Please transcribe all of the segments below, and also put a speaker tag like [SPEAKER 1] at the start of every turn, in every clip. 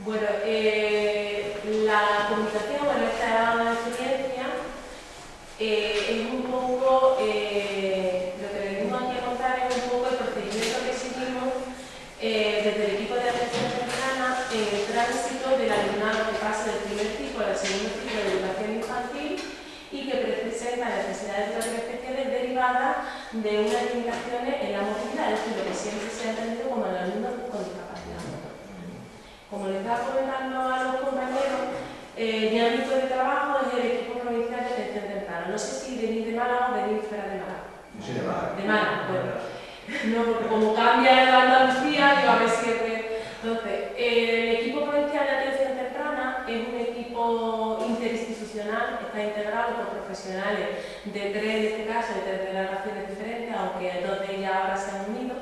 [SPEAKER 1] Bueno, la comunicación en esta experiencia es un poco, lo que venimos aquí a contar es un poco el procedimiento que seguimos desde el equipo de atención temprana en el tránsito del alumnado que pasa del primer ciclo al segundo ciclo de educación infantil y que presenta necesidades educativas especiales derivadas de unas limitaciones en la movilidad, es decir, lo que siempre se ha entendido como el alumno con discapacidad. Como les estaba comentando a los compañeros, mi ámbito de trabajo es el equipo provincial de atención temprana. No sé si venís de Málaga o venís fuera de Málaga.
[SPEAKER 2] Yo soy de Málaga.
[SPEAKER 1] De Málaga, bueno. No, porque como cambia la Andalucía, yo a ver si Entonces, el equipo provincial de atención temprana es un equipo interinstitucional, está integrado por profesionales de tres, en este caso, de tres delegaciones diferentes, aunque dos de ellas ahora se han unido.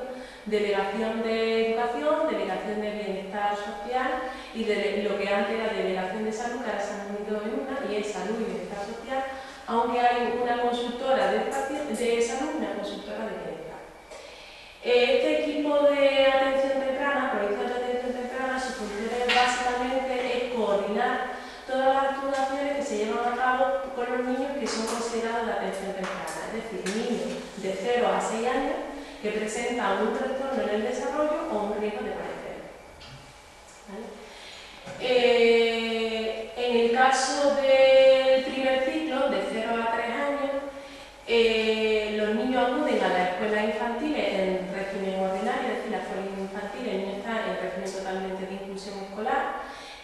[SPEAKER 1] Delegación de Educación, Delegación de Bienestar Social y lo que antes era Delegación de Salud, que ahora se han unido en una, y es Salud y Bienestar Social, aunque hay una consultora de salud y una consultora de bienestar. Este equipo de atención temprana, provincial de atención temprana, su función básicamente es coordinar todas las actuaciones que se llevan a cabo con los niños que son considerados de atención temprana, es decir, niños de 0 a 6 años que presentan un trastorno en el desarrollo o un riesgo de padecer. ¿Vale? En el caso del primer ciclo, de 0 a 3 años, los niños acuden a las escuelas infantiles en régimen ordinario, es decir, la escuela infantil, el niño está en régimen totalmente de inclusión escolar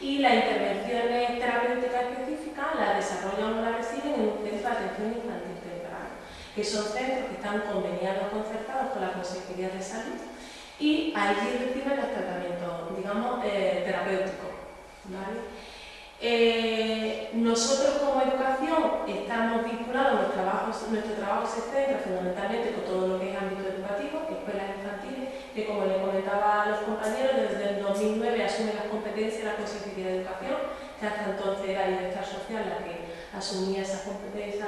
[SPEAKER 1] y las intervenciones terapéuticas específicas las desarrollan o las reciben en un centro de atención infantil temprana, que son centros que están conveniados, concertados con la Consejería de Salud y allí reciben los tratamientos, digamos, terapéuticos. ¿Vale? Nosotros como educación estamos vinculados, nuestro trabajo se centra fundamentalmente con todo lo que es ámbito educativo, escuelas infantiles, que como les comentaba a los compañeros, desde el 2009 asume las competencias de la Consejería de Educación, que hasta entonces era Bienestar Social la que asumía esas competencias.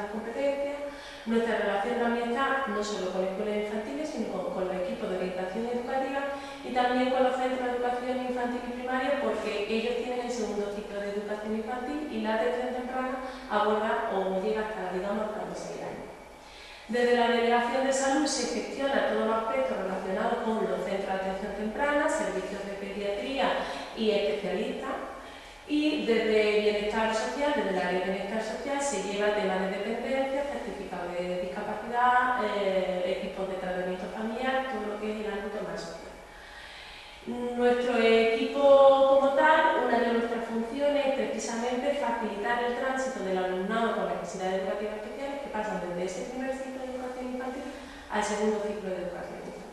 [SPEAKER 1] Nuestra relación también está no solo con escuelas infantiles, sino con los equipos de orientación educativa y también con los centros de educación infantil y primaria, porque ellos tienen el segundo ciclo de educación infantil y la atención temprana aborda o llega hasta, digamos, hasta los 6 años. Desde la Delegación de Salud se gestiona todos los aspectos relacionados con los centros de atención temprana, servicios de pediatría y especialistas. Y desde Bienestar Social, desde el área de Bienestar Social, se lleva temas de dependencia, certificados de discapacidad, equipos de tratamiento familiar, todo lo que es el ámbito más social. Nuestro equipo como tal, una de nuestras funciones es precisamente facilitar el tránsito del alumnado con necesidades educativas especiales que pasan desde ese primer ciclo de educación infantil al segundo ciclo de educación infantil.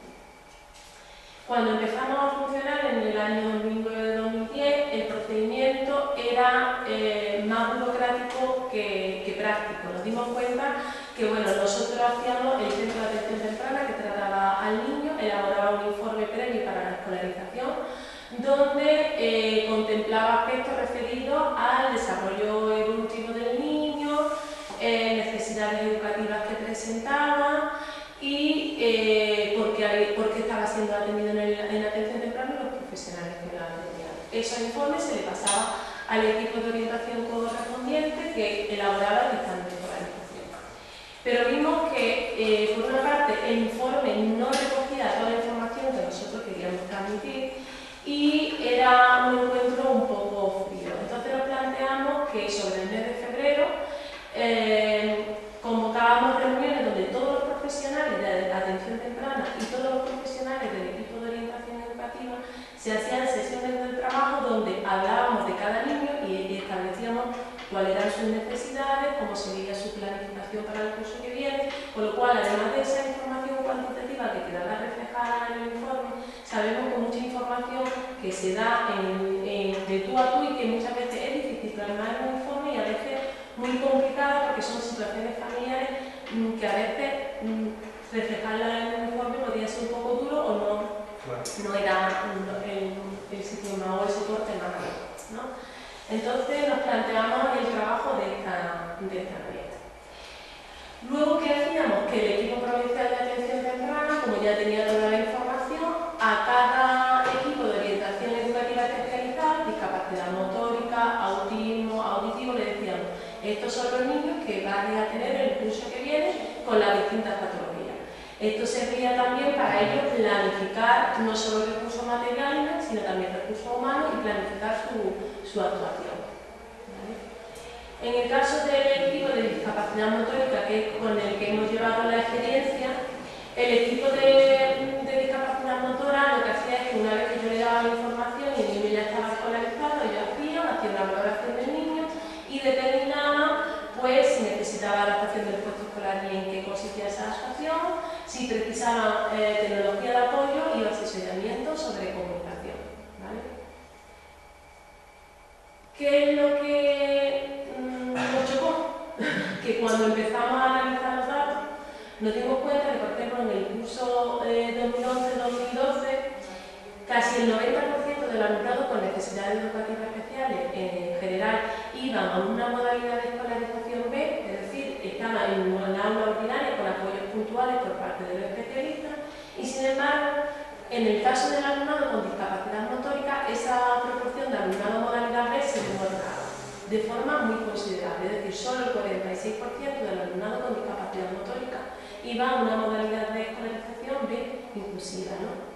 [SPEAKER 1] Cuando empezamos a funcionar en el año 2009-2010, el procedimiento era más burocrático que práctico. Nos dimos cuenta que nosotros hacíamos el centro de atención temprana que trataba al niño, elaboraba un informe previo para la escolarización, donde contemplaba aspectos referidos al desarrollo evolutivo del niño, necesidades educativas que presentaba y por qué estaba siendo atendido en atención temprana y los profesionales que lo atendían. Esos informes se le pasaba al equipo de orientación correspondiente que elaboraba el dictamen de escolarización. Pero vimos que, por una parte, el informe no recogía toda la información que nosotros queríamos transmitir y era un encuentro un poco frío. Entonces nos planteamos que sobre el mes de febrero convocábamos reuniones donde todos los profesionales de atención temprana y todos los profesionales del equipo de orientación educativa se hacían sesiones de trabajo donde hablábamos de cada niño y establecíamos cuáles eran sus necesidades, cómo sería su planificación para el curso que viene, con lo cual, además de esa información cuantitativa que quedaba reflejada en el informe, sabemos que mucha información que se da de tú a tú y que muchas veces es difícil plasmar en un informe y a veces muy complicada porque son situaciones familiares que a veces reflejarlas en un informe podría ser un poco duro o no era el sistema o el soporte más alto, ¿no? Entonces nos planteamos el trabajo de esta manera. Luego, ¿qué hacíamos? Que el equipo provincial de atención temprana, como ya tenía toda la información, a cada equipo de orientación educativa especializada, discapacidad Estos son los niños que van a tener el curso que viene con las distintas patologías. Esto servía también para ellos planificar no solo recursos materiales, sino también recursos humanos y planificar su actuación. ¿Vale? En el caso del equipo de discapacidad motórica, que es con el que hemos llevado la experiencia, el equipo de discapacidad motora lo que hacía es que una vez que yo le daba la información y el niño ya estaba escolarizado, ellos hacían una valoración del niño y determinaban pues si necesitaba adaptación del puesto escolar y en qué consistía esa adaptación, si precisaban tecnología de apoyo y asesoramiento sobre comunicación. ¿Vale? ¿Qué es lo que nos chocó? Que cuando empezamos a analizar los datos nos dimos cuenta que, por ejemplo, en el curso 2011-2012 casi el 90% de los alumnados con necesidades educativas especiales en general iban a una modalidad de escolarización B, es decir, estaban en una aula ordinaria con apoyos puntuales por parte de los especialistas y, sin embargo, en el caso del alumnado con discapacidad motórica, esa proporción de alumnado modalidad B se desbordaba de forma muy considerable, es decir, solo el 46% del alumnado con discapacidad motórica iba a una modalidad de escolarización B inclusiva, ¿no?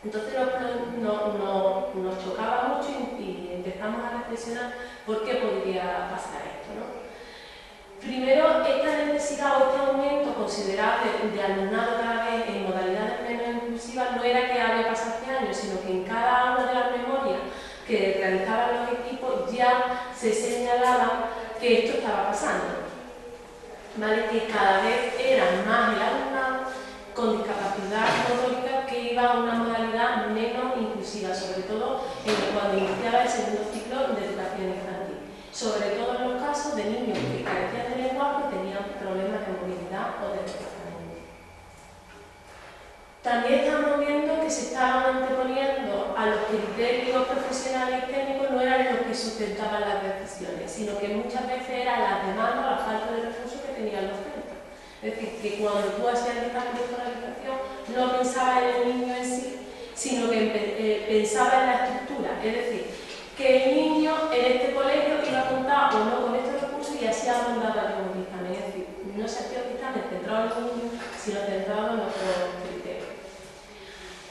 [SPEAKER 1] Entonces nos chocaba mucho y empezamos a reflexionar por qué podría pasar esto, ¿no? Primero, esta necesidad o este aumento considerable de alumnado cada vez en modalidades menos inclusivas no era que había pasado hace años, sino que en cada una de las memorias que realizaban los equipos ya se señalaba que esto estaba pasando. ¿Vale? Que cada vez eran más el alumnado con discapacidad motórica que iba a una modalidad menos inclusiva, sobre todo cuando iniciaba el segundo ciclo de educación infantil. Sobre todo en los casos de niños que carecían de lenguaje y tenían problemas de movilidad o de desplazamiento. También estamos viendo que se estaban anteponiendo a los criterios profesionales y técnicos, no eran los que sustentaban las decisiones, sino que muchas veces era la demanda o la falta de recursos que tenían los centros. Es decir, que cuando tú hacías el cambio de escolarización no pensaba en el niño en sí, sino que pensaba en la estructura. Es decir, que el niño en este colegio iba a contar o no con estos recursos y así ha mandado a un dictamen. Es decir, no se hacía un dictamen centrado en los niños, sino centrado en otros criterios.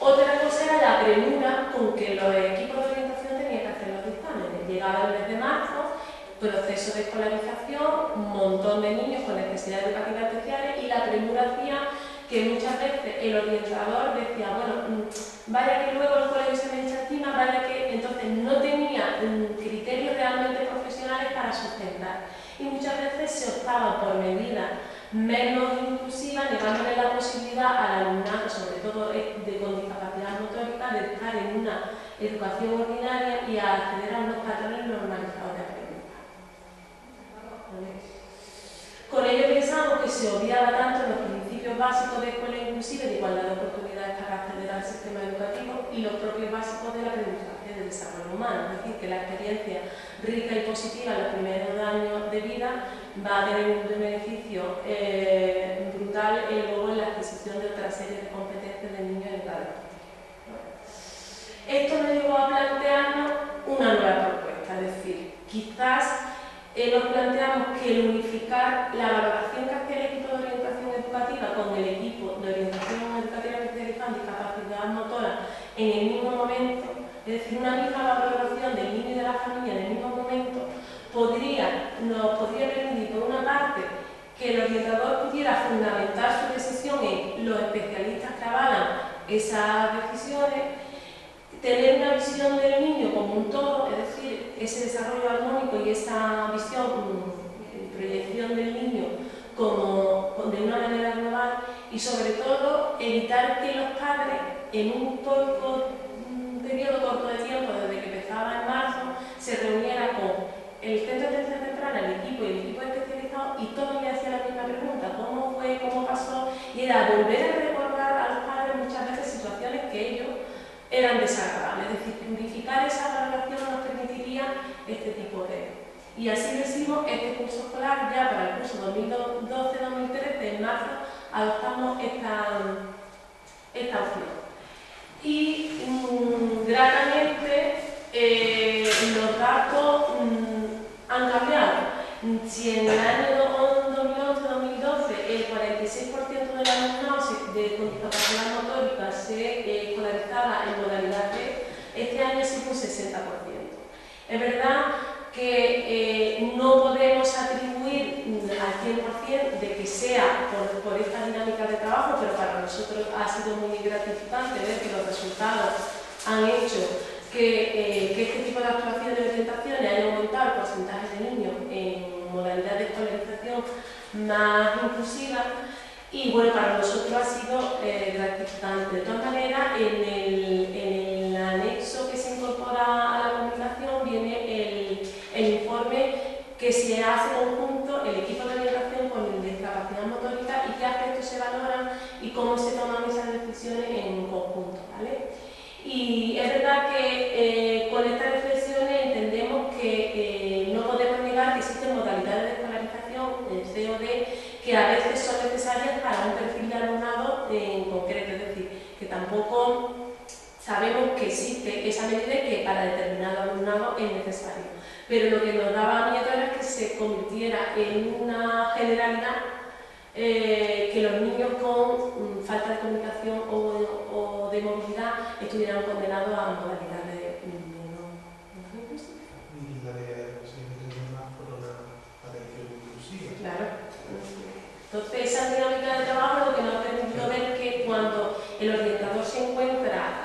[SPEAKER 1] Otra cosa era la premura con que los equipos de orientación tenían que hacer los dictámenes. Llegaba el mes de marzo, proceso de escolarización, un montón de niños con necesidades educativas especiales y la premura hacía que muchas veces el orientador decía, bueno, vaya que luego el colegio se me echa encima, vaya que entonces no tenía criterios realmente profesionales para sustentar. Y muchas veces se optaba por medidas menos inclusivas, negándole la posibilidad al alumnado, sobre todo con discapacidad motórica, de estar en una educación ordinaria y a acceder a unos patrones normalizados de aprendizaje. Con ello pensamos que se obviaba tanto los principios básicos de escuela inclusiva y de igualdad de oportunidades para acceder al sistema educativo y los propios básicos del aprendizaje del desarrollo humano. Es decir, que la experiencia rica y positiva en los primeros años de vida va a tener un beneficio brutal luego en la adquisición de otra serie de competencias del niño en cada etapa. Esto nos llevó a plantearnos una nueva propuesta, es decir, quizás nos planteamos que el unificar la valoración que hacía el equipo de orientación educativa con el equipo de orientación educativa especializada en discapacidad motora en el mismo momento, es decir, una misma valoración del niño y de la familia en el mismo momento, nos podría permitir, por una parte, que el orientador pudiera fundamentar su decisión en los especialistas que avalan esas decisiones, tener una visión del niño como un todo, es decir, ese desarrollo armónico y esa visión, proyección del niño de una manera global y sobre todo evitar que los padres en un periodo corto de tiempo, desde que empezaba en marzo, se reunieran con el centro de atención temprana, el equipo y el equipo especializado y todos le hacían la misma pregunta, ¿cómo fue? ¿Cómo pasó? Y era volver a recordar a los padres muchas veces situaciones que ellos eran desagradables, es decir, purificar esa valoración nos permitiría este tipo de... Y así lo hicimos este curso escolar, ya para el curso 2012-2013, en marzo, adoptamos esta opción. Y gratamente los datos han cambiado. Si en el año 2011-2012 el 46% del alumnado con discapacidad motórica se escolarizaba en modalidad B, este año sí un 60%. Es verdad que no podemos atribuir al 100% de que sea por esta dinámica de trabajo, pero para nosotros ha sido muy gratificante ver que los resultados han hecho que este tipo de actuaciones y orientaciones hayan aumentado el porcentaje de niños en modalidad de escolarización más inclusiva, y bueno, para nosotros ha sido gratificante. De todas maneras, en el anexo que se incorpora a la comunicación viene el informe que se hace conjunto el equipo de orientación con el de discapacidad motórica y qué aspectos se valoran y cómo se toman esas decisiones en conjunto, ¿vale? Y es verdad que con estas reflexiones entendemos que no podemos negar que existen modalidades de escolarización, COD, que a veces son necesarias para un perfil de alumnado en concreto, es decir, que tampoco sabemos que existe esa medida y que para determinado alumnado es necesario. Pero lo que nos daba miedo era que se convirtiera en una generalidad, que los niños con falta de comunicación o de movilidad estuvieran condenados a modalidades no inclusivas.
[SPEAKER 2] Y la de los límites de más por una atención inclusiva.
[SPEAKER 1] Claro. Entonces, esa dinámica de trabajo es lo que nos ha permitido ver que cuando el orientador se encuentra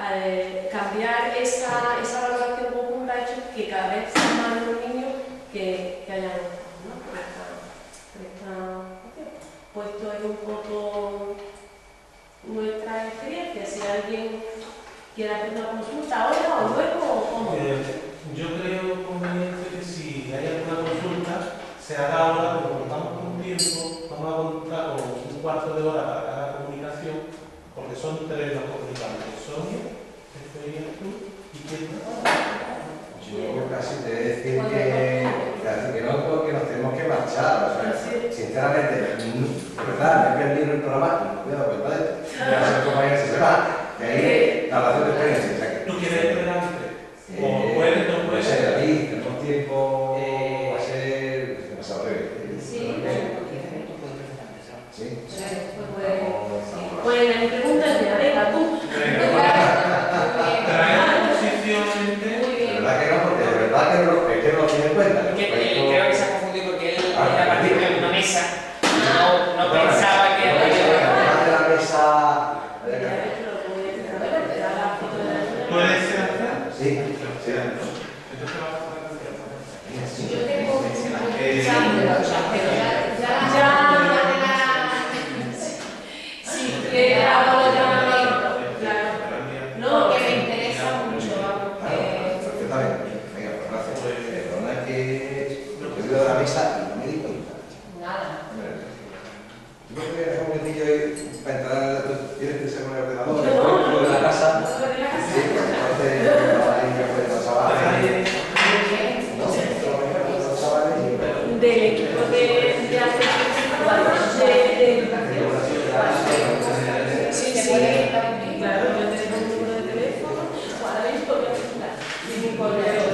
[SPEAKER 1] cambiar esa valoración conjunta ha hecho que cada vez sean más los niños que hayan optado, ¿no? por esta opción. Pues esto es un poco nuestra experiencia. Si alguien quiere hacer una consulta ahora o luego o cómo.
[SPEAKER 2] Yo creo conveniente que si hay alguna consulta se haga ahora, porque contamos con tiempo, vamos a contar con un cuarto de hora para cada comunicación, porque son tres los comunicantes: Sonia, tú y quién más.
[SPEAKER 3] Yo casi te decir que no, porque nos tenemos que marchar. O sea, sinceramente, de verdad, me he perdido el programa y no me he dado cuenta de esto. Ya sé cómo hay que se va. De ahí la relación de experiencia. O sea, que,
[SPEAKER 2] ¿Tú quieres esperar antes? ¿O puedes, no puedes?
[SPEAKER 3] No sé, David, tenemos tiempo, va a ser demasiado breve.
[SPEAKER 1] Sí,
[SPEAKER 3] Sí.
[SPEAKER 1] Pues mi pregunta es, venga, tú.
[SPEAKER 2] Traer posiciones.
[SPEAKER 3] De verdad que no, porque de verdad que no lo tiene en cuenta.
[SPEAKER 4] Creo que se ha confundido porque él era partícipe de una mesa, no pensaba que
[SPEAKER 3] de la mesa.
[SPEAKER 2] ¿Puedes ser acá?
[SPEAKER 3] Sí, sí.
[SPEAKER 2] Entonces vamos a hacer.
[SPEAKER 1] Yo tengo sí, que hago los llamamientos, claro. No, que me interesa mucho.
[SPEAKER 3] Perfectamente. Venga, pues gracias. Perdona que he ido de la mesa y no me di cuenta.
[SPEAKER 1] Nada.
[SPEAKER 3] Yo creo que dejar un momentillo ahí para entrar. ¿Tienes que ser con el ordenador?
[SPEAKER 1] No,
[SPEAKER 3] ¿Lo de la casa?
[SPEAKER 1] no, de la casa.
[SPEAKER 3] Sí, pues entonces ahí me puede pasar.
[SPEAKER 1] Del equipo de atención de educación. Sí, sí, claro, yo tengo un número de teléfono, ahora mismo voy a preguntar, y mi correo.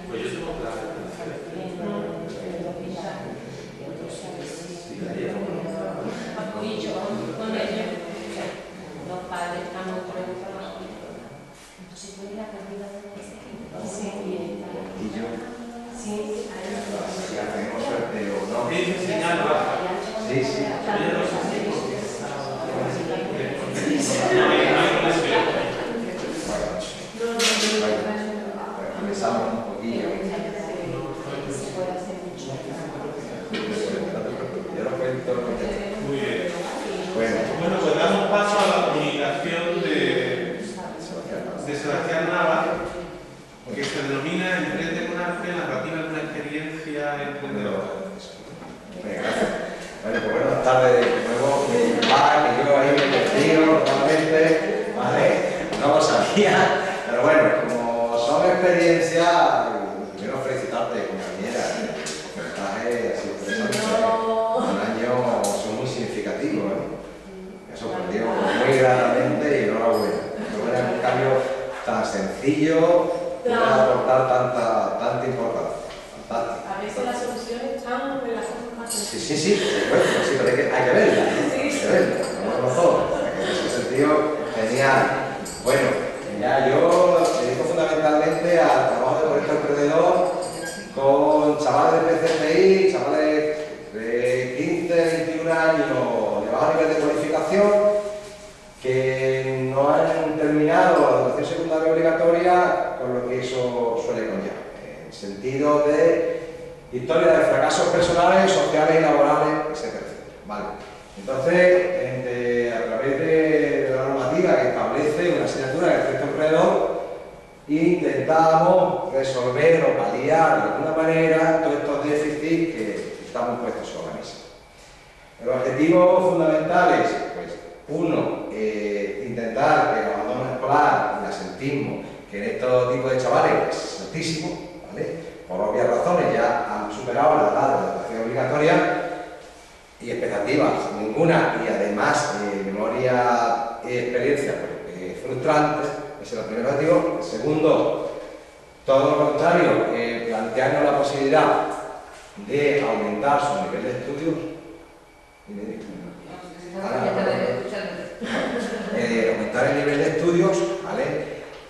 [SPEAKER 2] Pues yo tengo claro.
[SPEAKER 1] Con ellos, los padres estamos con el trabajo. Entonces, ¿tú eres la candidata de ese equipo? Sí,
[SPEAKER 3] ¿Y yo?
[SPEAKER 1] sí,
[SPEAKER 3] Si hacemos suerte o no.
[SPEAKER 2] Sí, señal baja.
[SPEAKER 3] Sí, sí.
[SPEAKER 2] Yo no sé si no hay conexión.
[SPEAKER 3] Empezamos un poquillo. Yo lo cuento.
[SPEAKER 2] Muy bien.
[SPEAKER 3] Bueno,
[SPEAKER 2] Pues damos paso a la comunicación de Sebastián Nava, que se denomina Emprende con Arte, narrativa de una experiencia emprendedora.
[SPEAKER 3] gracias. Bueno, pues buenas tardes de nuevo. Que yo ahí me perdido totalmente, ¿vale? No lo sabía, pero bueno, como son experiencias, primero felicitarte, compañera. El mensaje ha sido interesante. Un año son muy significativos, ¿eh? Me sorprendió muy sencillo puede aportar tanta importancia. Fantástico.
[SPEAKER 1] A veces las soluciones están de las cosas más sencillas.
[SPEAKER 3] Sí, por supuesto, sí, pero hay que verla, ¿no? Hay que verla, no todo. En ese sentido, genial. Bueno, ya yo me dedico fundamentalmente al trabajo de proyecto emprendedor con chavales de PCCI, chavales de 15, 21 años de bajo nivel de cualificación que no han terminado la educación secundaria obligatoria, con lo que eso suele conllevar, en el sentido de historia de fracasos personales, sociales y laborales, etcétera, etcétera. Vale. Entonces, a través de la normativa que establece una asignatura de proyecto emprendedor, intentamos resolver o paliar de alguna manera todos estos déficits que estamos puestos sobre la mesa. Los objetivos fundamentales, pues, uno, intentar que el abandono escolar y el asentismo, que en estos tipos de chavales es altísimo, ¿vale? Por obvias razones ya han superado la edad de la educación obligatoria y expectativas ninguna, y además memoria y experiencia frustrantes. Ese es el primer objetivo. El segundo, todo lo contrario, plantearnos la posibilidad de aumentar su nivel de estudios. Aumentar el nivel de estudios, ¿vale?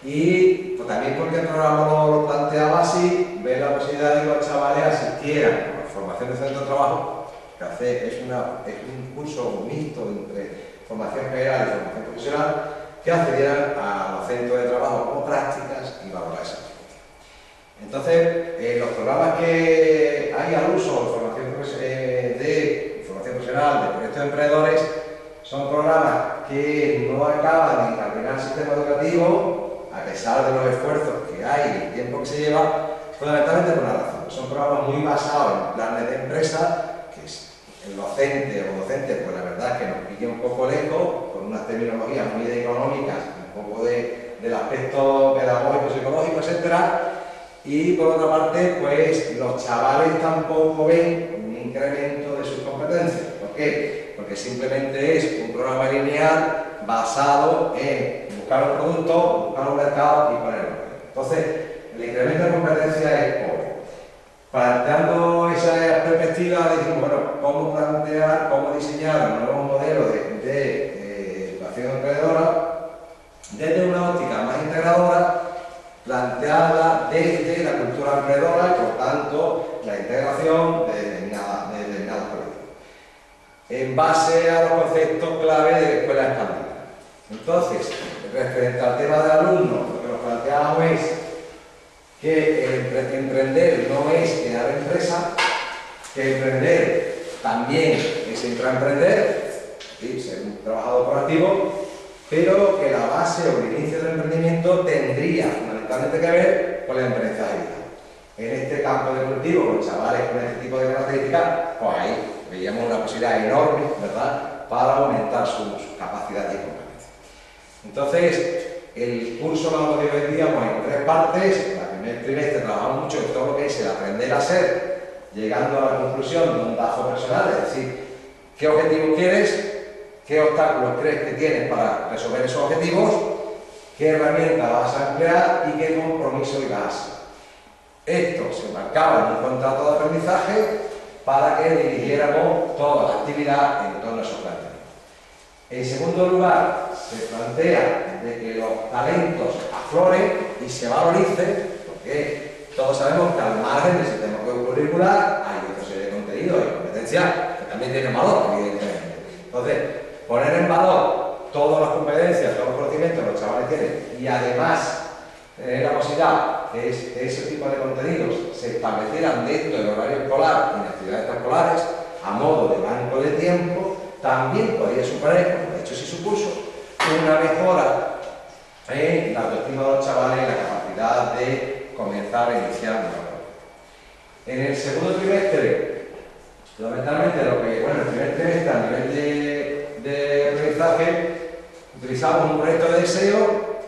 [SPEAKER 3] Y pues, también porque el programa lo planteaba así, ver la posibilidad de que los chavales asistieran a la formación de centro de trabajo, que es un curso mixto entre formación general y formación profesional, que accedieran a los centros de trabajo como prácticas y valorar esa experiencia. Entonces, los programas que hay al uso de formación profesional, de proyectos de emprendedores, son programas que no acaban de incarnar el sistema educativo, a pesar de los esfuerzos que hay y el tiempo que se lleva, fundamentalmente por una razón. Son programas muy basados en planes de empresa, que el docente o docente, pues la verdad es que nos pilla un poco lejos, con unas terminologías muy económicas, un poco del aspecto pedagógico, psicológico, etc. Y por otra parte, pues los chavales tampoco ven un incremento de sus competencias. ¿Por qué? Porque simplemente es un programa lineal basado en buscar un producto, buscar un mercado y ponerlo. Entonces, el incremento de competencias es pobre. Planteando esa perspectiva, decimos, bueno, cómo plantear, cómo diseñar un nuevo modelo de educación emprendedora desde una óptica más integradora, planteada desde la cultura emprendedora y, por tanto, la integración de determinados colectivos, en base a los conceptos clave de la escuela expandida. Entonces, referente al tema del alumno, lo que nos planteamos es que emprender no es crear empresa, que emprender también es intraemprender, ¿sí? Ser un trabajador proactivo, pero que la base o el inicio del emprendimiento tendría fundamentalmente que ver con la emprendizaje vital. En este campo de cultivo, con chavales con este tipo de características, pues ahí veíamos una posibilidad enorme, ¿verdad?, para aumentar sus capacidades y competencias. Entonces, el curso lo dividíamos en tres partes. En el primer trimestre trabajamos mucho en todo lo que es el aprender a ser, llegando a la conclusión de un trabajo personal, es decir, qué objetivos quieres, qué obstáculos crees que tienes para resolver esos objetivos, qué herramientas vas a emplear y qué compromiso ibas a hacer. Esto se marcaba en un contrato de aprendizaje para que dirigiéramos toda la actividad en torno a esos planteamientos. En segundo lugar, se plantea de que los talentos afloren y se valoricen, porque todos sabemos que al margen del sistema curricular hay otra serie de contenidos y competencias que también tienen valor, evidentemente. Entonces, poner en valor todas las competencias, todos los conocimientos que los chavales tienen y además tener la posibilidad de que ese tipo de contenidos se establecieran dentro del horario escolar y en actividades extraescolares a modo de banco de tiempo, también podría suponer, como de hecho sí supuso, una mejora en la autoestima de los chavales y la capacidad de comenzar a iniciar una labor. En el segundo trimestre, fundamentalmente el primer trimestre a nivel de aprendizaje, utilizamos un proyecto de deseo,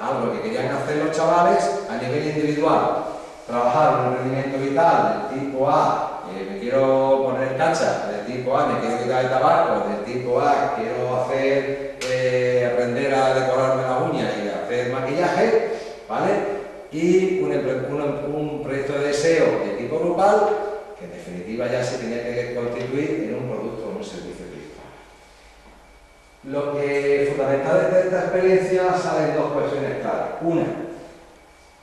[SPEAKER 3] algo que querían hacer los chavales a nivel individual, trabajar un rendimiento vital del tipo A, me quiero poner cacha, del tipo A me quiero quitar el tabaco, del tipo A quiero aprender a decorarme las uñas y hacer maquillaje, ¿vale? global que en definitiva ya se tenía que constituir en un producto o un servicio virtual. Lo que fundamental de esta experiencia salen dos cuestiones claras. Una,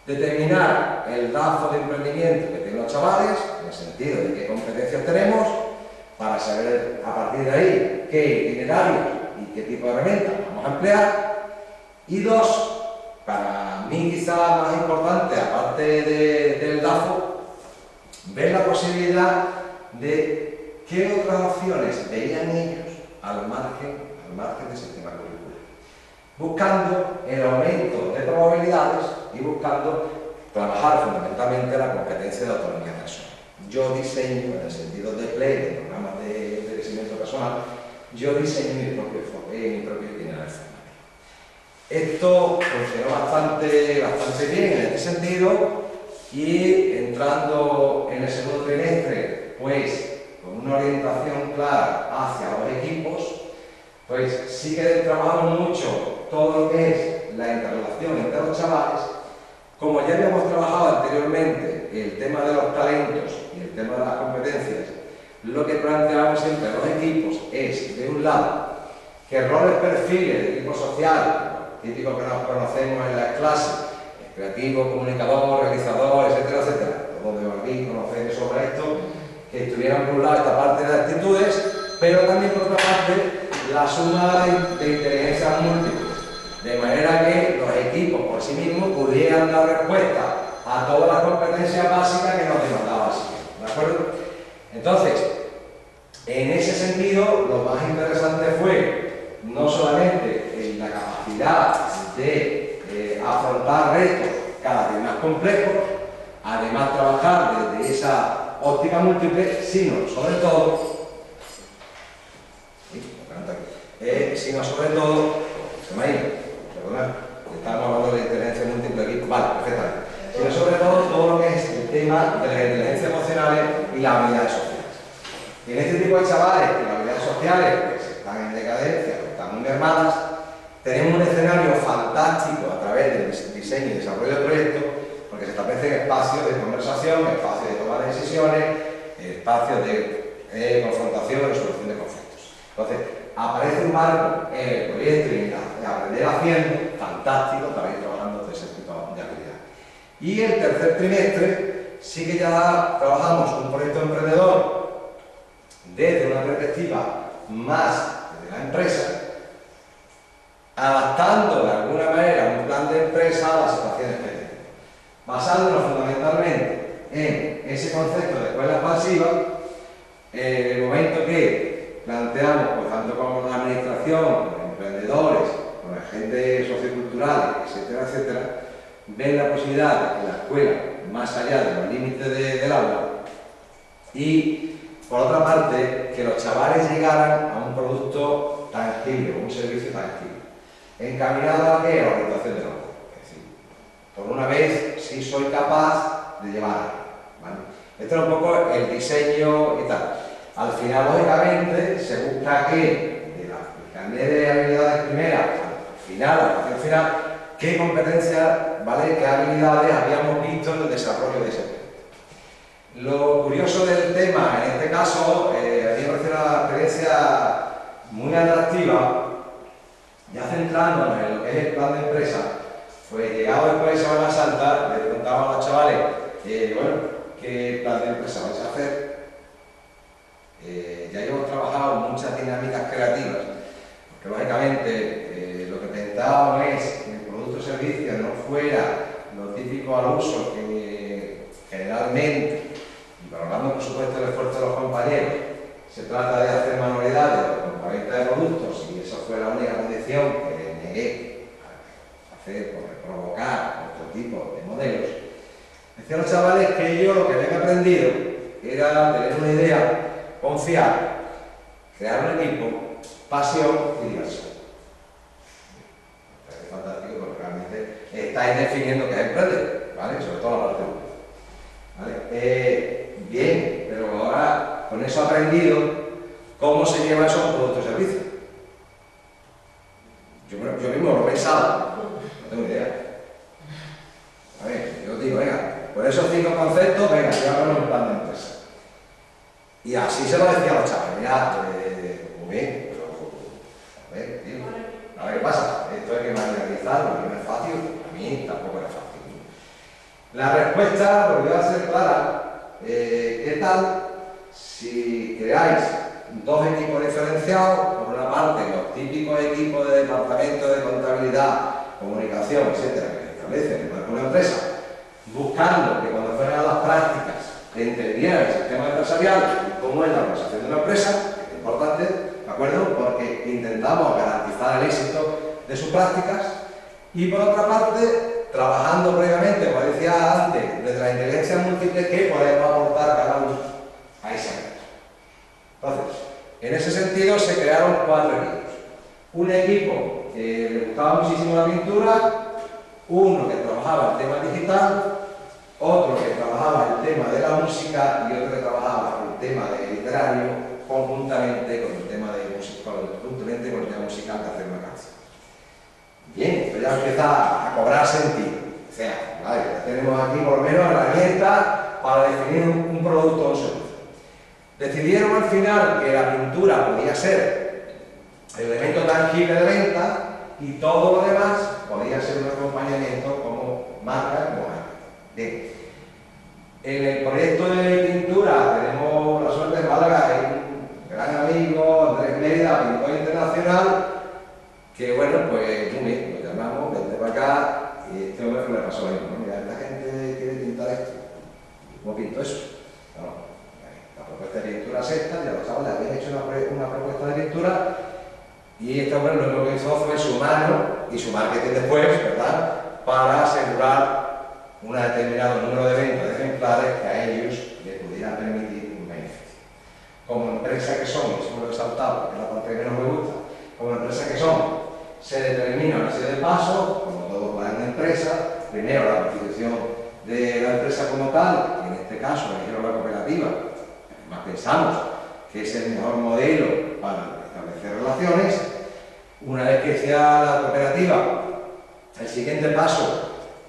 [SPEAKER 3] determinar el DAFO de emprendimiento que tienen los chavales, en el sentido de qué competencias tenemos, para saber a partir de ahí qué itinerarios y qué tipo de herramientas vamos a emplear. Y dos, para mí quizá más importante, aparte del DAFO, ver la posibilidad de qué otras opciones veían ellos al margen del sistema curricular, buscando el aumento de probabilidades y buscando trabajar fundamentalmente la competencia de autonomía personal. Yo diseño, en el sentido de play, de programas de crecimiento personal, yo diseño mi propio itinerario formativo. Esto funcionó bastante bien en este sentido, y entrando en el segundo trimestre, pues con una orientación clara hacia los equipos, pues sí que trabajamos mucho todo lo que es la interrelación entre los chavales. Como ya habíamos trabajado anteriormente el tema de los talentos y el tema de las competencias, lo que planteamos siempre los equipos es, de un lado, que roles, perfiles de tipo social, típicos que nos conocemos en las clases, creativo, comunicador, realizador, etcétera, etcétera, todos de Barbí conocéis sobre esto, que estuvieran por un lado esta parte de actitudes, pero también por otra parte la suma de inteligencias múltiples, de manera que los equipos por sí mismos pudieran dar respuesta a todas las competencias básicas que nos demandaba así, ¿de acuerdo? Entonces, en ese sentido, lo más interesante fue no solamente la capacidad de afrontar retos cada vez más complejos, además trabajar desde esa óptica múltiple, sino sobre todo, se me ha ido, perdonad, estábamos hablando de inteligencia múltiple aquí, vale, perfectamente, sino sobre todo lo que es el tema de las inteligencias emocionales y las habilidades sociales. Y en este tipo de chavales, que las habilidades sociales pues, están en decadencia, están muy mermadas, tenemos un escenario fantástico a través del diseño y desarrollo de proyectos, porque se establecen espacios de conversación, espacios de toma de decisiones, espacios de confrontación y resolución de conflictos. Entonces, aparece un marco en el proyecto y en aprender haciendo, fantástico, también trabajando de ese tipo de habilidad. Y el tercer trimestre sí que ya trabajamos un proyecto emprendedor desde una perspectiva más de la empresa, adaptando de alguna manera un plan de empresa a las situaciones que tenemos, basándonos fundamentalmente en ese concepto de escuela expansiva. En el momento que planteamos, pues, tanto con la administración, con emprendedores, con agentes socioculturales, etcétera, etcétera, ven la posibilidad de que la escuela, más allá de los límites del aula, y por otra parte, que los chavales llegaran a un producto tangible, un servicio tangible, encaminado a qué? A la orientación de la obra. Es decir, por una vez sí soy capaz de llevarla, ¿vale? Este es un poco el diseño y tal. Al final, lógicamente, se busca que de la carnet de habilidades primera al final, a la ecuación final, qué competencias, ¿vale?, qué habilidades habíamos visto en el desarrollo de ese proyecto. Lo curioso del tema, en este caso, a mí me parece una experiencia muy atractiva. Ya centrándonos en lo que es el plan de empresa, pues llegado después de Semana Santa, le preguntaba a los chavales, bueno, ¿qué plan de empresa vais a hacer? Ya hemos trabajado muchas dinámicas creativas, porque lógicamente lo que pensábamos es que el producto o servicio no fuera lo típico al uso que generalmente, y valorando por supuesto el esfuerzo de los compañeros, se trata de hacer manualidades con 40 de productos, y eso fue la única condición que negué a hacer, provocar otro tipo de modelos. Decían los chavales que ellos lo que habían aprendido era tener una idea, confiar, crear un equipo, pasión y diversión. Es fantástico porque realmente estáis definiendo qué es emprender, ¿vale? Sobre todo la parte 1. ¿Vale? Bien, pero ahora con eso aprendido, ¿cómo se lleva eso a un producto o servicio? Yo mismo lo he pensado, no tengo idea. A ver, yo digo, venga, por esos 5 conceptos, venga, llévalo en un plan de empresa. Y así se lo decía a los chavales, ya, muy bien, pero a ver, tío, a ver qué pasa, esto hay que materializarlo, no es fácil, a mí tampoco era fácil. La respuesta volvió a ser clara. ¿Qué tal si creáis dos equipos diferenciados? Por una parte, los típicos equipos de departamento de contabilidad, comunicación, etcétera, que se establecen en una empresa, buscando que cuando fueran a las prácticas entendieran el sistema empresarial y cómo es la organización de una empresa, que es importante, ¿de acuerdo? Porque intentamos garantizar el éxito de sus prácticas. Y por otra parte, trabajando previamente, como decía antes, desde la inteligencia múltiple, ¿qué podemos aportar cada uno a esa empresa? Entonces, en ese sentido se crearon 4 equipos. Un equipo que le gustaba muchísimo la pintura, uno que trabajaba el tema digital, otro que trabajaba el tema de la música y otro que trabajaba el tema de literario conjuntamente con el tema de música, conjuntamente con el tema musical de hacer una canción. Bien, esto ya empieza a cobrar sentido. O sea, vale, ya tenemos aquí por lo menos herramientas para definir un producto o un servicio. Decidieron al final que la pintura podía ser el elemento tangible de venta y todo lo demás podía ser un acompañamiento como marca, como marca. Bien. En el proyecto de pintura tenemos la suerte de Málaga, hay un gran amigo, Andrés Mérida, pintor internacional, que bueno, pues muy bien, lo llamamos, vente para acá, y este hombre le pasó lo mismo, ¿no? Mira, la gente quiere pintar esto. ¿Cómo pinto eso? No, la propuesta de pintura es esta, ya los chavales habían hecho una propuesta de pintura, y este hombre lo que hizo fue su mano y su marketing después, ¿verdad?, para asegurar un determinado número de ventas de ejemplares que a ellos les pudiera permitir un beneficio. Como empresa que son, y eso lo he saltado, porque es la parte que menos me gusta, como empresa que son, se determina una serie de pasos, como todo plan de empresa. Primero la constitución de la empresa como tal, y en este caso eligieron la cooperativa, además pensamos que es el mejor modelo para establecer relaciones. Una vez que sea la cooperativa, el siguiente paso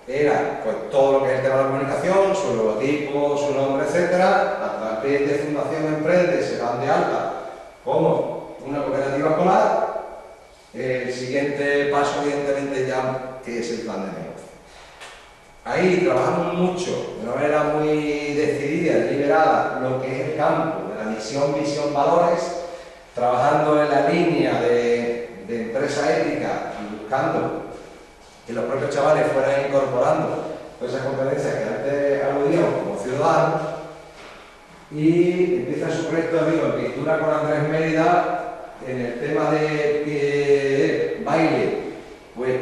[SPEAKER 3] era pues, todo lo que es el tema de la comunicación, su logotipo, su nombre, etcétera. A través de Fundación Emprende se dan de alta como una cooperativa escolar. El siguiente paso, evidentemente, ya que es el plan de negocio. Ahí trabajamos mucho, de una manera muy decidida, deliberada, lo que es el campo de la misión, visión, valores, trabajando en la línea de empresa ética y buscando que los propios chavales fueran incorporando todas esas competencias que antes aludíamos como ciudadanos. Y empieza su proyecto amigo en pintura con Andrés Mérida en el tema de baile, pues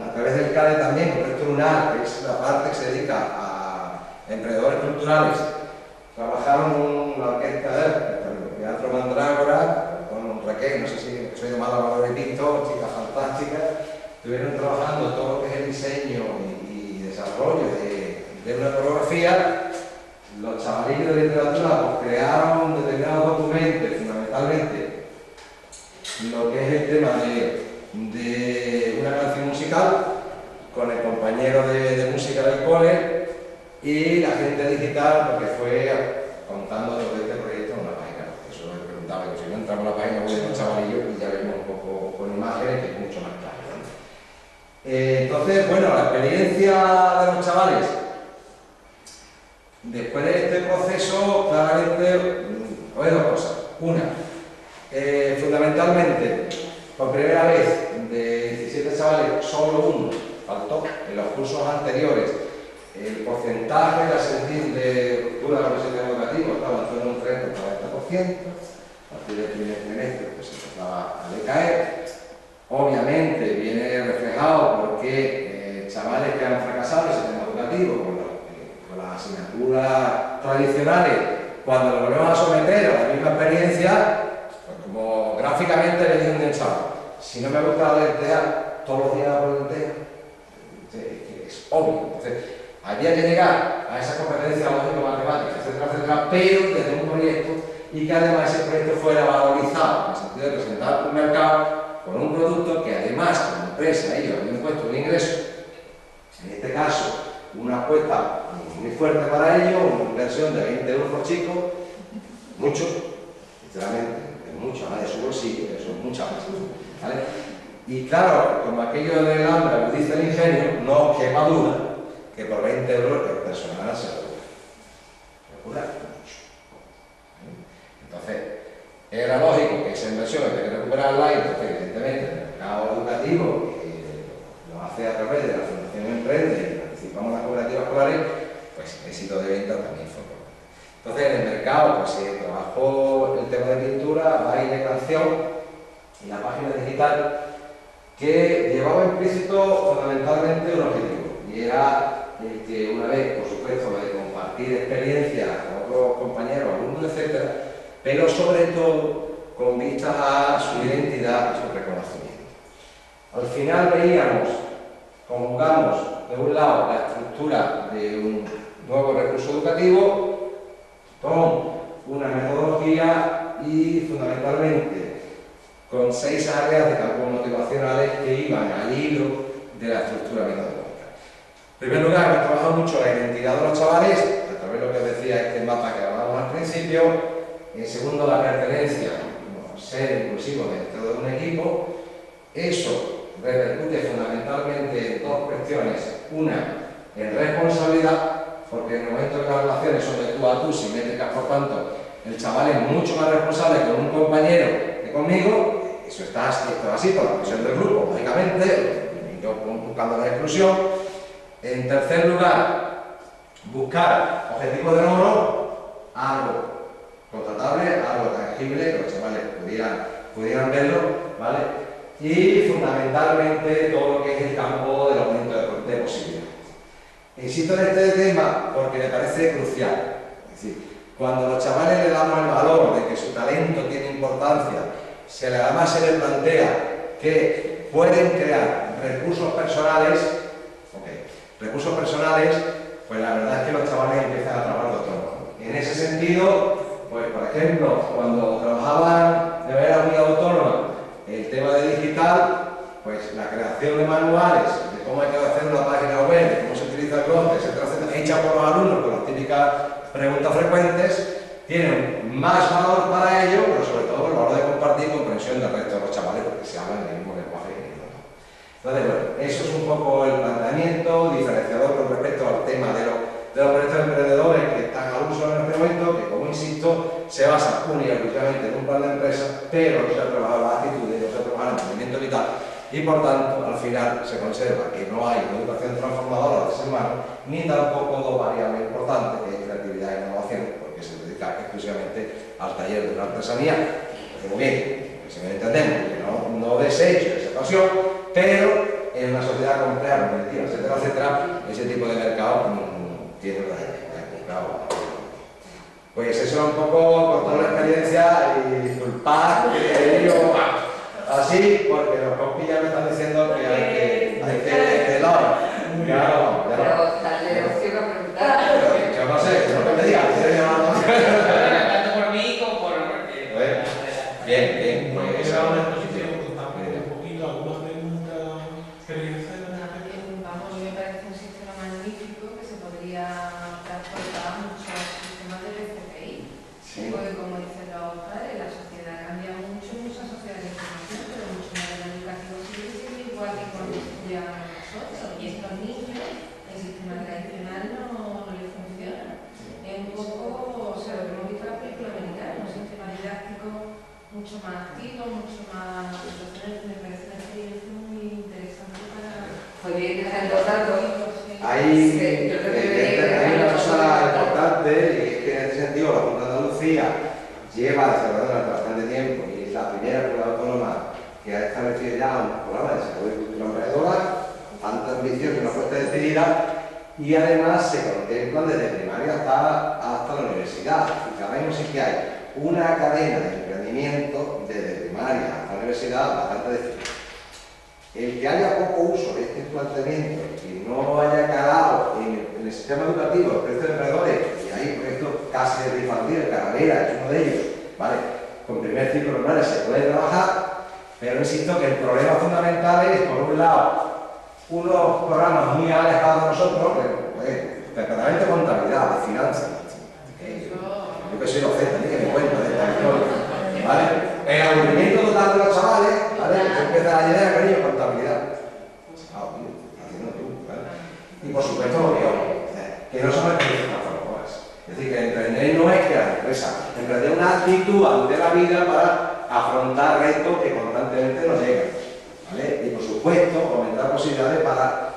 [SPEAKER 3] a través del CADE también, con el Trunal, que es la parte que se dedica a emprendedores culturales. Trabajaron la orquesta del Teatro Mandrágora, con Raquel, no sé si soy de Málaga o de Pinto, chica fantástica. Estuvieron trabajando todo lo que es el diseño y desarrollo de una coreografía. Los chavalillos de literatura pues, crearon determinados documentos, fundamentalmente lo que es el tema de una canción musical con el compañero de música del cole y la gente digital, porque fue contando todo este proyecto en una página. Eso me preguntaba, que si no entramos en la página web de los chavalillos y ya vemos un poco con imágenes que es mucho más claro, ¿no? Entonces, bueno, la experiencia de los chavales después de este proceso, claramente, hay dos cosas. Una, fundamentalmente, por primera vez de 17 chavales, solo uno faltó. En los cursos anteriores, el porcentaje de ruptura de la presencia educativa estaba en torno a un 30-40%. A partir del primer trimestre pues, empezaba a decaer. Obviamente viene reflejado porque chavales que han fracasado en el sistema educativo con las asignaturas tradicionales, cuando lo volvemos a someter a la misma experiencia, pues como gráficamente le dicen al chaval, si no me gusta la lenteja, todos los días hago lenteja, es obvio. Entonces, había que llegar a esa competencia lógico-matemática, etcétera, etcétera, pero desde un proyecto y que además ese proyecto fuera valorizado, en el sentido de presentar un mercado con un producto que además como empresa ellos habían puesto un ingreso, en este caso una apuesta muy fuerte para ellos, una inversión de 20 euros por chico, mucho, sinceramente, es mucho, más de su bolsillo, eso es mucha más, ¿vale? Y claro, como aquello del hambre dice el ingenio, no quepa duda que por 20 euros el personal se recupera mucho. Entonces, era lógico que esa inversión hay que recuperarla y entonces, evidentemente, el mercado educativo, que lo hace a través de la Fundación Emprende y participamos en las cooperativas escolares, pues el éxito de venta también fue importante. Entonces, en el mercado pues, se trabajó el tema de pintura, baile, canción y la página digital que llevaba implícito fundamentalmente un objetivo, y era el que una vez, por supuesto, de compartir experiencias con otros compañeros, alumnos, etc., pero sobre todo con vistas a su identidad y su reconocimiento. Al final veíamos, conjugamos de un lado la estructura de un nuevo recurso educativo con una metodología y fundamentalmente con 6 áreas de cálculos motivacionales que iban al hilo de la estructura metodológica. En primer lugar, hemos trabajado mucho la identidad de los chavales, a través de lo que decía este mapa que hablábamos al principio. En segundo, la pertenencia, ser inclusivo dentro de un equipo. Eso repercute fundamentalmente en 2 cuestiones. Una, en responsabilidad, porque en el momento que las relaciones son de tú a tú, simétricas, por tanto, el chaval es mucho más responsable con un compañero que conmigo. Eso está así por la presión del grupo, lógicamente, yo buscando la exclusión. En tercer lugar, buscar objetivos de logro, algo contratable, algo tangible, que los chavales pudieran verlo, ¿vale? Y fundamentalmente todo lo que es el campo del aumento de posibilidades. Insisto en este tema porque me parece crucial. Es decir, cuando a los chavales le damos el valor de que su talento tiene importancia, además se les plantea que pueden crear recursos personales, pues la verdad es que los chavales empiezan a trabajar de otro modo. En ese sentido, pues por ejemplo, cuando trabajaban de manera muy autónoma el tema de digital, pues la creación de manuales, de cómo hay que hacer una página web, de cómo se utiliza el blog, etcétera, etcétera, hecha por los alumnos con las típicas preguntas frecuentes, tienen más valor para ellos, pero sobre todo el valor de compartir y comprensión del resto de los chavales, porque se hablan el mismo lenguaje que ellos. Entonces, bueno, eso es un poco el planteamiento diferenciador con respecto al tema de los proyectos emprendedores que están al uso en este momento, que, como insisto, se basa única y exclusivamente en un plan de empresa, pero no se ha trabajado las actitudes, no se ha trabajado el emprendimiento vital, y por tanto, al final se conserva que no hay una educación transformadora del ser humano, ni tampoco 2 variables importantes, que es creatividad e innovación, porque se dedica exclusivamente al taller de la artesanía, que muy bien, que se me entendemos, que no desecho esa pasión, pero en una sociedad compleja, competitiva, etcétera, etcétera, ese tipo de mercado tiene una mercado. Pues eso es un poco, con toda la experiencia, y disculpad que digo así, porque los compillas me están diciendo que hay que claro,
[SPEAKER 5] pero darle opción a preguntar.
[SPEAKER 3] yo no sé, es lo que me digas,
[SPEAKER 4] Tanto por mí como por...
[SPEAKER 3] Bien,
[SPEAKER 2] Bueno,
[SPEAKER 3] pues
[SPEAKER 2] era una exposición, contamos un poquito, algunas preguntas que
[SPEAKER 5] Vamos, me parece un sistema magnífico que se podría transportar a muchos sistemas de BCPI.
[SPEAKER 3] sí.
[SPEAKER 5] Porque, como dicen los padres, la sociedad cambia mucho, mucha sociedad de información, pero mucho modelo educativo sigue siendo igual que cuando estudiábamos nosotros. Y estos niños, el sistema tradicional no les funciona. Es un poco, o sea, lo que hemos visto en la película americana, un sistema didáctico mucho más activo, mucho más... Entonces, me parece una experiencia muy interesante para... Pues bien, dejando datos.
[SPEAKER 3] Hay una cosa importante, y es que en este sentido la Junta de Andalucía lleva desarrollando durante bastante tiempo, y es la primera comunidad autónoma que ha establecido ya un programa de desarrollo de cultura emprendedora, tanta ambición y una fuerza decidida, y además se contempla desde primaria hasta la universidad. Fijaros en que hay una cadena de emprendimiento desde primaria hasta la universidad bastante definida. El que haya poco uso de este planteamiento, que no haya calado en el sistema educativo, el proyecto de emprendedores, y hay proyectos casi de infantil, Caravera es uno de ellos, ¿vale? Con primer ciclo primario se puede trabajar, pero insisto que el problema fundamental es, por un lado, unos programas muy alejados de nosotros, departamento de contabilidad, de finanzas, Yo que soy docente, ni que me cuento de esta historia, ¿vale? El aburrimiento total de los chavales, ¿vale? Que empieza a llenar, cariño, contabilidad. Ah, tío, haciendo tú, ¿vale? Y por supuesto los guiones, que no son especialistas para los jóvenes. Es decir, que emprender no es crear empresa, emprender una actitud ante la vida para afrontar retos que constantemente nos llegan, ¿vale? Y por supuesto, aumentar posibilidades para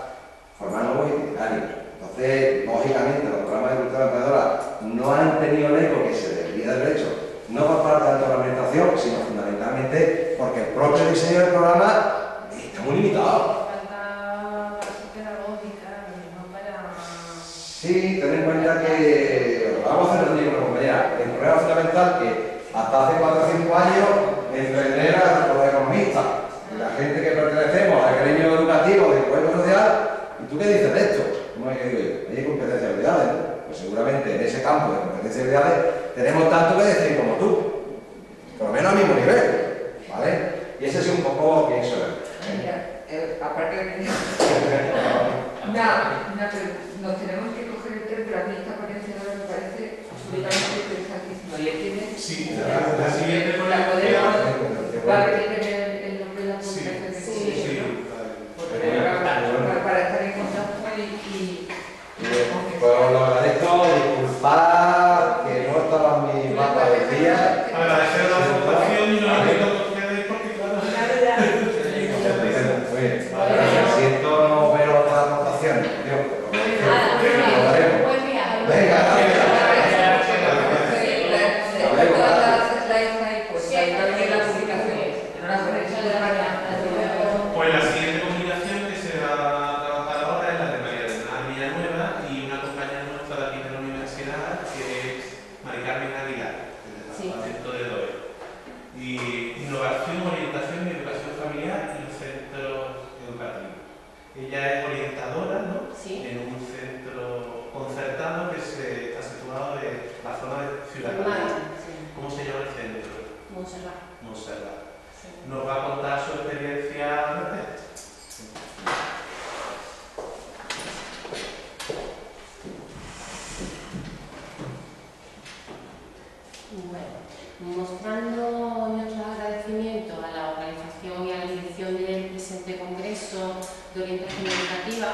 [SPEAKER 3] formar nuevos itinerarios. Entonces, lógicamente, los programas de cultura emprendedora no han tenido el eco que se debería de haber hecho, no por parte de la administración, sino fundamentalmente porque el propio diseño del programa está muy limitado.
[SPEAKER 5] Falta base pedagógica, no para...
[SPEAKER 3] Sí, ten en cuenta que, vamos a hacer lo mismo, compañera, el problema fundamental que hasta hace 4 o 5 años emprender era por los economistas, la gente que pertenecemos al gremio educativo del cuerpo social. ¿Y tú qué dices de esto? ¿Cómo es que digo yo? Hay competencias y habilidades, ¿no? Pues seguramente en ese campo de competencias y habilidades tenemos tanto que decir como tú, por lo menos al mismo nivel, ¿vale? Y ese es un poco lo que pienso.
[SPEAKER 6] Mira, aparte de que nos tenemos que coger el tren, pero a mí esta ponencia ahora me parece absolutamente interesantísima. Y tiene
[SPEAKER 2] Sí, la siguiente
[SPEAKER 6] la
[SPEAKER 2] ponencia.
[SPEAKER 6] va a venir el nombre de la publicación de
[SPEAKER 2] Sí,
[SPEAKER 6] para estar en contacto y
[SPEAKER 3] Pues os lo agradezco, disculpad que no estaba en mi mapa del día.
[SPEAKER 2] Agradecer la aportación y no la que ustedes porque claro.
[SPEAKER 3] Muy bien. Siento no ver otras aportaciones.
[SPEAKER 1] Buen día.
[SPEAKER 3] Venga, gracias.
[SPEAKER 2] Pues la siguiente comunicación que se va a trabajar ahora es la de María del Mar Villanueva y una compañera nuestra de aquí de la universidad que es Mari Carmen Aguilar, del departamento de DOE. Y innovación, orientación y educación familiar en los centros educativos. Ella es orientadora, ¿no?
[SPEAKER 1] Sí.
[SPEAKER 2] En un centro concertado que se está situado en la zona de Ciudad Real. ¿Cómo se llama el centro? Montserrat. Nos va a contar su experiencia.
[SPEAKER 1] Bueno, mostrando nuestro agradecimiento a la organización y a la dirección del presente Congreso de Orientación Educativa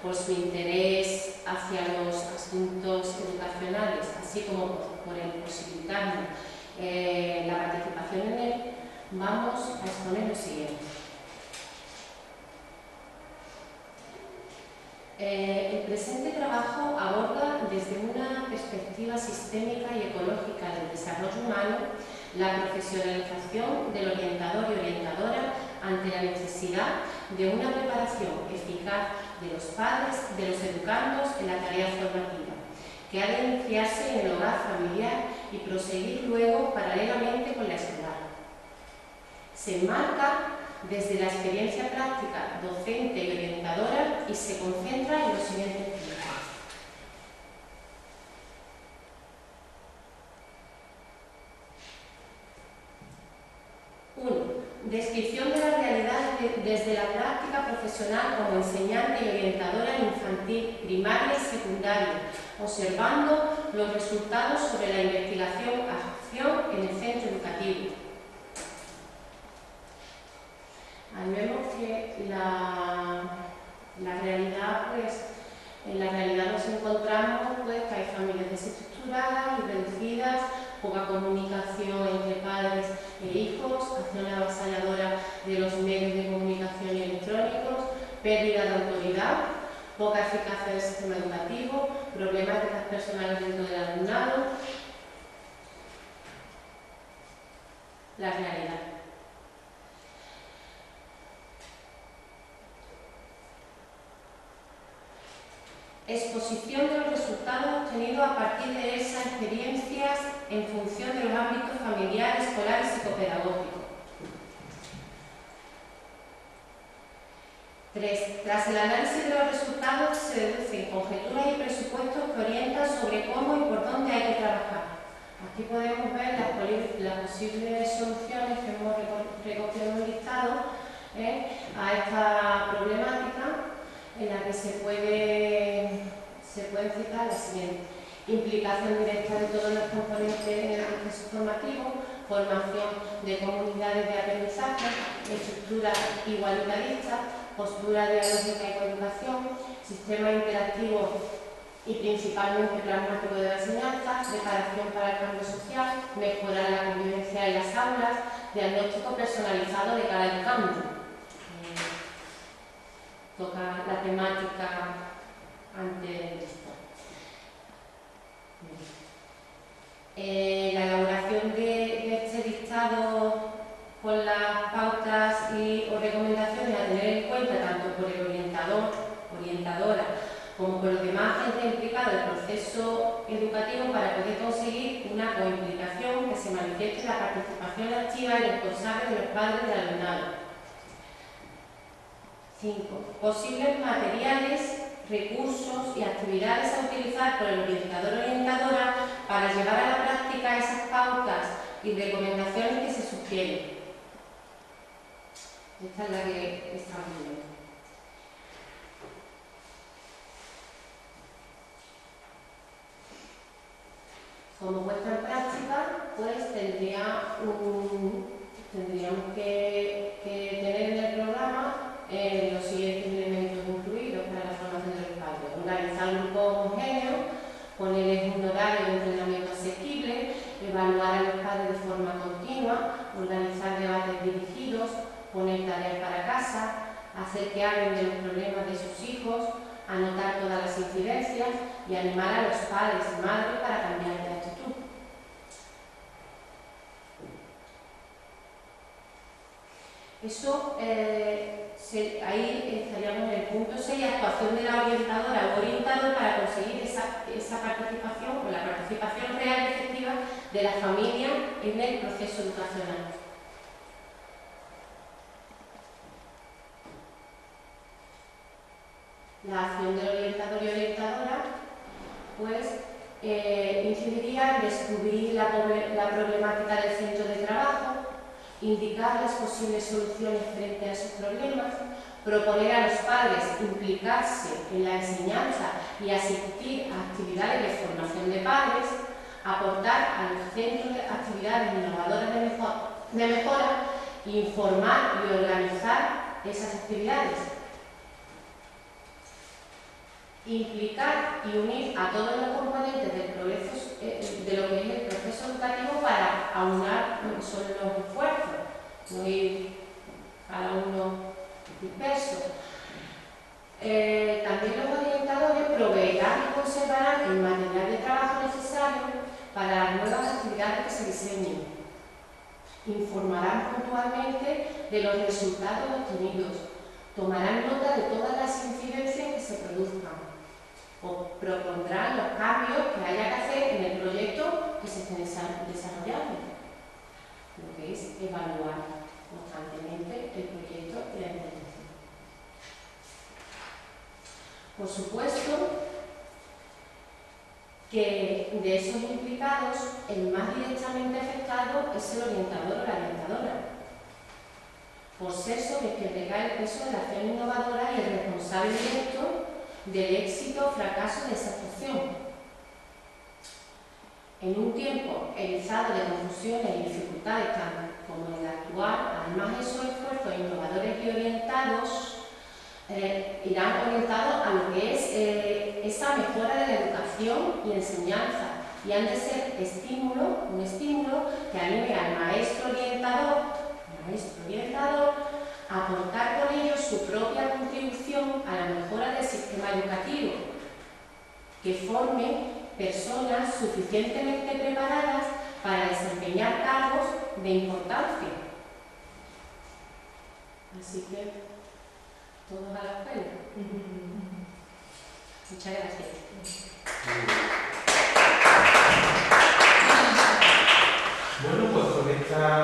[SPEAKER 1] por su interés hacia los asuntos educacionales, así como por el posibilitarnos la participación en él, vamos a exponer lo siguiente. El presente trabajo aborda desde una perspectiva sistémica y ecológica del desarrollo humano la profesionalización del orientador y orientadora ante la necesidad de una preparación eficaz de los padres, de los educandos en la tarea formativa, que ha de iniciarse en el hogar familiar y proseguir luego paralelamente con la escolar. Se enmarca desde la experiencia práctica docente y orientadora y se concentra en los siguientes puntos. 1. Descripción de la realidad desde la práctica profesional como enseñante y orientadora en infantil, primaria y secundaria, observando los resultados sobre la investigación-acción en el centro educativo. Ahí vemos que la realidad, pues, en la realidad nos encontramos pues, que hay familias desestructuradas y reducidas, poca comunicación entre padres e hijos, acción avasalladora de los medios de comunicación electrónicos, pérdida de autoridad, poca eficacia del sistema educativo, problemáticas personales dentro del alumnado. La realidad. Exposición de los resultados obtenidos a partir de esas experiencias en función de los ámbitos familiar, escolar y psicopedagógico. 3. Tras el análisis de los resultados se deducen conjeturas y presupuestos que orientan sobre cómo y por dónde hay que trabajar. Aquí podemos ver las posibles soluciones que hemos recogido en un listado a esta problemática, en la que se pueden citar las siguientes. implicación directa de todos los componentes en el proceso formativo, formación de comunidades de aprendizaje, estructura igualitarista, postura dialógica y coeducación, sistema interactivo y principalmente pragmático de la enseñanza, preparación para el cambio social, mejorar la convivencia en las aulas, diagnóstico personalizado de cara al cambio. Toca la temática ante esto. La elaboración de este listado con las pautas o recomendaciones a tener en cuenta tanto por el orientador, orientadora, como por los demás agentes implicados en el proceso educativo para poder conseguir una coimplicación que se manifieste en la participación activa y responsable de los padres del alumnado. 5. Posibles materiales, recursos y actividades a utilizar por el orientador o orientadora para llevar a la práctica esas pautas y recomendaciones que se sugieren. Esta es la que estamos viendo. Como puesta en práctica, pues tendríamos que tener en el programa los siguientes elementos incluidos para la formación de los padres. Organizar un grupo homogéneo, ponerles un horario de entrenamiento asequible, evaluar a los padres de forma continua, organizar debates dirigidos, poner tareas para casa, hacer que hablen de los problemas de sus hijos, anotar todas las incidencias y animar a los padres y madres para cambiar de actitud. Eso, ahí estaríamos en el punto 6, actuación de la orientadora o orientador para conseguir esa participación o la participación real y efectiva de la familia en el proceso educacional. La acción del orientador y orientadora pues incidiría en descubrir la problemática del centro de trabajo, indicar las posibles soluciones frente a esos problemas, proponer a los padres implicarse en la enseñanza y asistir a actividades de formación de padres, aportar a los centros actividades innovadoras de mejora, informar y organizar esas actividades. Implicar y unir a todos los componentes del progreso, de lo que es el proceso educativo para aunar lo que son los esfuerzos, no ir cada uno disperso. También los orientadores proveerán y conservarán el material de trabajo necesario para las nuevas actividades que se diseñen. Informarán puntualmente de los resultados obtenidos, tomarán nota de todas las incidencias que se produzcan, o propondrán los cambios que haya que hacer en el proyecto que se esté desarrollando, lo que es evaluar constantemente el proyecto y la intervención. Por supuesto que de esos implicados, el más directamente afectado es el orientador o la orientadora, por ser sobre quien recae el peso de la acción innovadora y el responsable directo del éxito o fracaso de esa actuación. En un tiempo erizado de confusiones y dificultades tan como el actual, además esos esfuerzos innovadores y orientados irán orientados a lo que es esa mejora de la educación y enseñanza, y han de ser un estímulo que anime al maestro orientador a aportar con ello su propia contribución a la mejora del sistema educativo, que forme personas suficientemente preparadas para desempeñar cargos de importancia. Así que, todos a la escuela. Muchas gracias.
[SPEAKER 2] Bueno, pues con esta